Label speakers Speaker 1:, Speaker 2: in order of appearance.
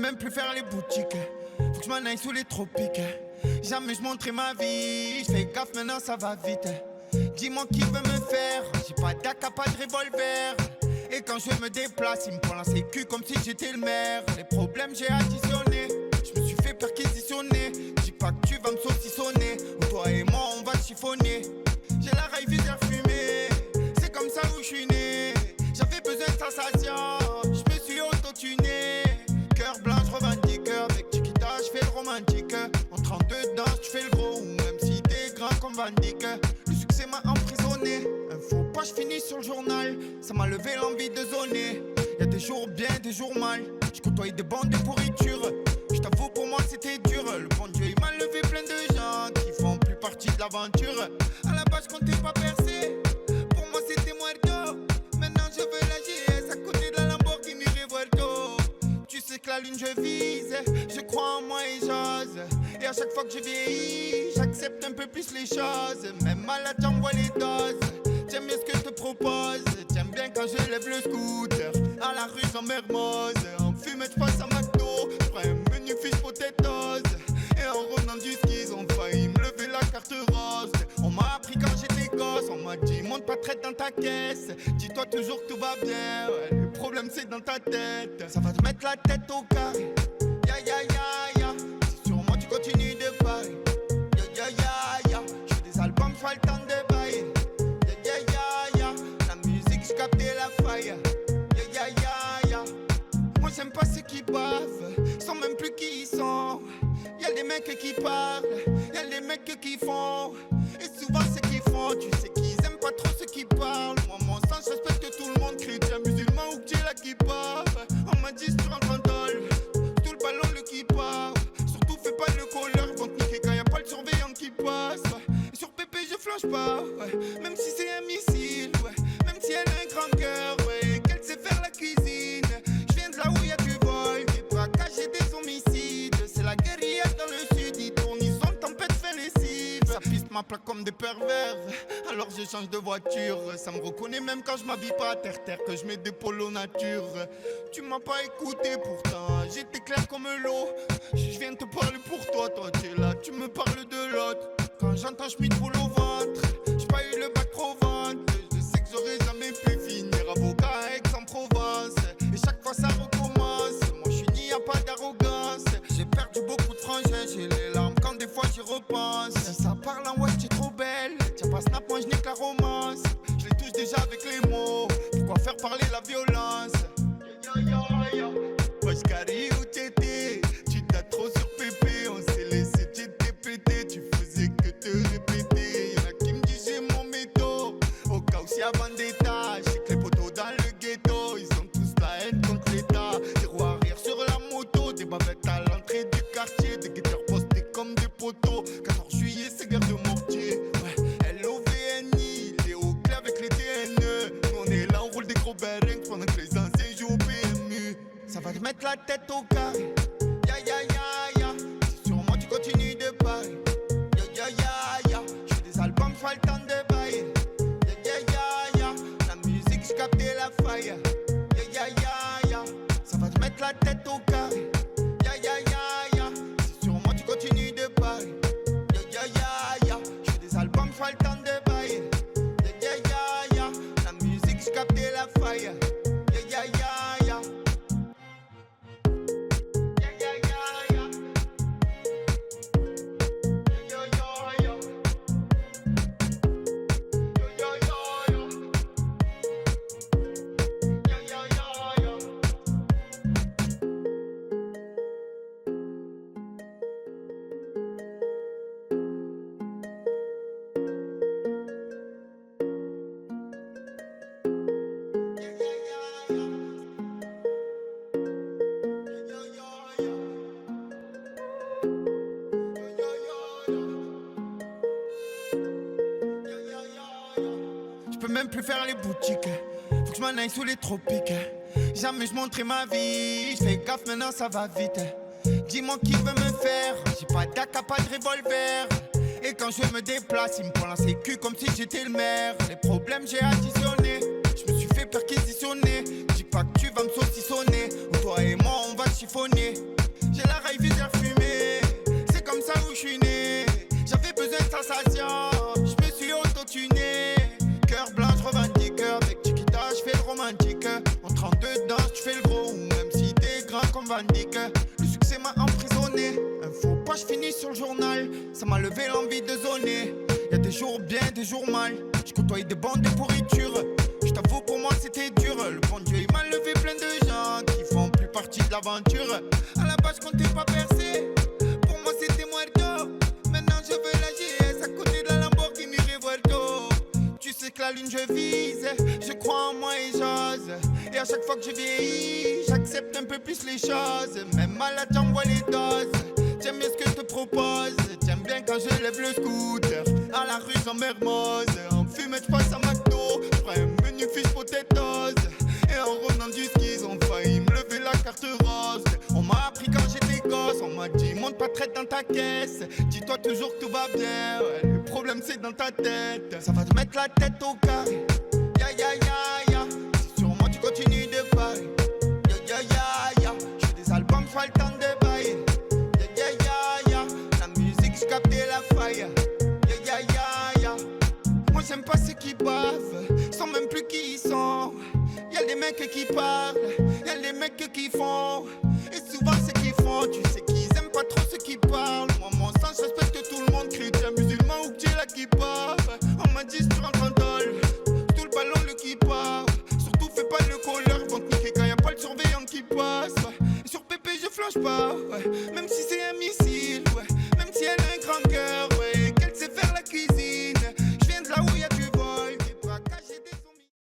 Speaker 1: même plus faire les boutiques. Faut que je m'en aille sous les tropiques. Jamais je montrais ma vie. Je fais gaffe maintenant ça va vite. Dis-moi qui veut me faire. J'ai pas d'AK, pas de revolver. Et quand je me déplace, il me prend la sécu comme si j'étais le maire. Les problèmes j'ai additionné. Je me suis fait perquisitionner. Dis pas que tu vas me saucissonner. Ou toi et moi on va chiffonner. J'ai la raille visère fumée. C'est comme ça où je suis né. J'avais besoin de sensation. Je me suis auto-tuné. Cœur blanc, je revendique. Avec Chiquita, je fais le romantique. En 32 dedans, tu fais le gros. Ou même si t'es grand comme Van Dyck. Le succès m'a emprisonné. Un faux pas, je finis sur le journal. Ça m'a levé l'envie de zoner. Y'a des jours bien, des jours mal. Je côtoie des bandes de pourriture. Je t'avoue, pour moi c'était dur. Le bon Dieu, il m'a levé plein de gens qui font plus partie de l'aventure. À la base, je comptais pas percer. Pour moi, c'était muerto. Maintenant, je veux la GS à côté de la Lamborghini Revuelto. Tu sais que la lune, je vise. Je crois en moi et j'ose. Et à chaque fois que je vieillis, j'accepte un peu plus les choses. Même malade, j'envoie les doses. J'aime bien ce que je te propose. J'aime bien quand je lève le scooter. À la rue, sans mermoz. En fumette, je passe à McDo. Je prends un menu fish potatoes. Et en revenant du ski, ils ont failli me lever la carte rose. On m'a appris quand j'étais gosse. On m'a dit, monte pas traite dans ta caisse. Dis-toi toujours que tout va bien. Ouais, le problème, c'est dans ta tête. Ça va te mettre la tête au carré. Ya ya ya ya. Si sur moi, tu continues de parler. Ya ya ya ya. J'fais des albums, j'fais le temps de bailler. Ya ya ya. La musique, j'captais la faille. Ya ya ya ya. Moi j'aime pas ceux qui bavent, ils sont même plus qui ils sont. Y'a des mecs qui parlent, y'a des mecs qui font. Et souvent ceux qui font, tu sais qu'ils aiment pas trop ceux qui parlent. Moi mon sens, je respecte tout le monde, chrétien, musulman ou que là qui parle. On m'a dit si tu rentres en dol, tout le ballon le qui part. Surtout fais pas le colleur, ils vont te niquer quand y'a pas le surveillant qui passe. Et sur Pépé je flanche pas, même si c'est un missile, même si elle a un grand cœur, qu'elle sait faire la cuisine. Je viens de là où y'a du vol, des braquages et des homicides. C'est la guérilla dans le sud, ils tournent, ils sont tempête, fait lessive. Ça piste ma plaque comme des pervers, alors je change de voiture. Ça me reconnaît même quand je m'habille pas à terre-terre, que je mets des polos nature. Tu m'as pas écouté pourtant, j'étais clair comme l'eau. Je viens te parler pour toi, toi t'es là, tu me parles de l'autre. Quand j'entends Schmitt roule au ventre, j'ai pas eu le bac pro ventre. Je sais que j'aurais jamais pu finir avocat à Aix-en-Provence. Et chaque fois ça recommence, moi je suis ni y'a pas d'arrogance. J'ai perdu beaucoup de frangins, j'ai les larmes quand des fois j'y repense. Si ça parle en ouais t'es trop belle, tiens pas snap moi je n'ai que la romance. Je les touche déjà avec les mots, pourquoi faire parler la violence. Ya ya ya ya. Wesh Kari où t'étais, tu t'as trop sur Pépé. On s'est laissé, t'étais pété, tu faisais que te répéter. Y'en a qui me disent j'ai mon métaux, au cas où s'il y a vendetta. J'ai que les potos dans le ghetto, ils ont tous la haine contre l'État. Des roues arrière sur la moto, des bavettes à l'entrée du quartier. Des guetteurs postés comme des poteaux. 14 juillet c'est guerre de mortier. Ouais, LOVNI, il est au clair avec les TNE. Nous on est là, on roule des gros berengs pendant que les anciens jouent au PMU. Ça va te mettre la tête au carré. Ya ya ya ya. Si sur moi tu continues de parler. Ya ya ya ya. J'fais des albums, j'fais le temps de bailler. Ya ya ya ya. La musique, j'captais la faille. Ya ya ya ya. Ça va te mettre la tête au carré. Ya ya ya ya. Si sur moi tu continues de parler. Ya ya ya ya. J'fais des albums, j'fais le temps de bailler. Ya ya ya ya. La musique, j'captais la faille. Ya ya ya ya. Je peux même plus faire les boutiques. Faut que je m'en aille sous les tropiques. Jamais je montrais ma vie. Je fais gaffe maintenant ça va vite. Dis-moi qui veut me faire. J'ai pas d'AK, pas de revolver. Et quand je me déplace, il me prend la sécu comme si j'étais le maire. Les problèmes j'ai additionné. Je me suis fait perquisitionner. Dis pas que tu vas me saucissonner. Ou toi et moi on va chiffonner. revendique. Le succès m'a emprisonné. Un faux pas, je finis sur le journal. Ça m'a levé l'envie de zoner. Y'a des jours bien, des jours mal. Je côtoie des bandes de pourriture. Je t'avoue, pour moi c'était dur. Le bon Dieu il m'a levé plein de gens qui font plus partie de l'aventure. À la base, je comptais pas percer. Pour moi c'était muerto. Maintenant je veux la GS à côté de la Lamborghini Revuelto. Tu sais que la lune je vise. Je crois en moi et j'ose. Et à chaque fois que je vieillis, j'accepte un peu plus les choses. Même malade j'envoie les doses. J'aime bien ce que je te propose. J'aime bien quand je lève le scooter. À la rue j'en mermoze. En fumette je passe à McDo. J'prends un menu fish potatoes. Et en revenant du ski ils ont failli me lever la carte rose. On m'a appris quand j'étais gosse. On m'a dit monte pas traite dans ta caisse. Dis-toi toujours que tout va bien, ouais. Le problème c'est dans ta tête. Ça va te mettre la tête au carré. Ya ya ya ya. Si sur moi tu continues de parler. Ya ya ya ya. J'fais des albums, j'vois le temps de bailler. Ya ya ya ya. La musique j'captais la faille. Ya ya ya ya. Moi j'aime pas ceux qui bavent, sans même plus qui ils sont. Y'a des mecs qui parlent, y'a des mecs qui font. Et souvent ceux qui font, tu sais qu'ils aiment pas trop ceux qui parlent. Moi mon sens, je respecte tout le monde, chrétien, musulman ou que tu là qui parle. On m'a dit si tu rentres en dol, tout le ballon le qui part. Surtout fais pas le colleur, vont te niquer quand y'a pas le surveillant qui passe. Et sur Pépé je flanche pas, même